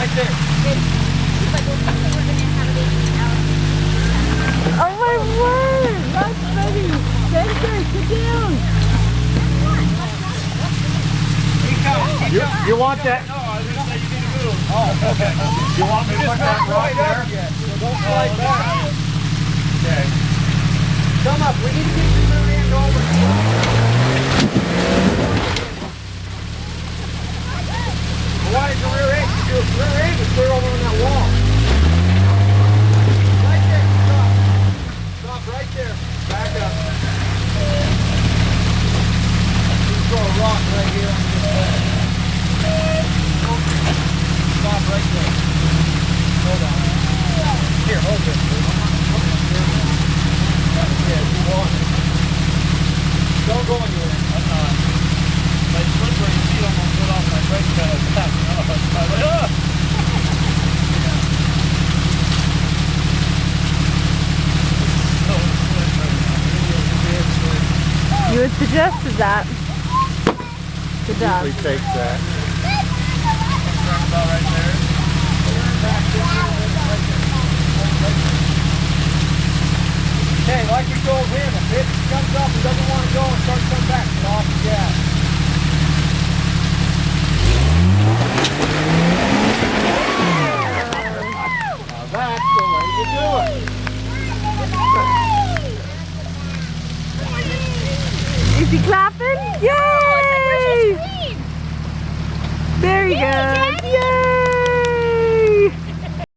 right there. Oh my word! That's funny. Spencer, sit down. You want that? No, I was going to say you need to move. Oh, okay. You want me to put that right there? So don't slide back. Okay. Come up. We need to get your rear end over here. Why is the rear end? Your rear end is clear over on that wall. Right there. Stop. Stop right there. Back up. Just throw a rock right here on this side. Stop right there. Hold on. Here, hold this. Yeah, you want it. Don't go anywhere. I'm not. My slippery feet almost put off my brake pedal back. You had suggested that. Good job. Usually takes that. About right there. Okay, like we told him, if it comes up and doesn't want to go and starts coming back, get off the gas. Now that's the way you do it.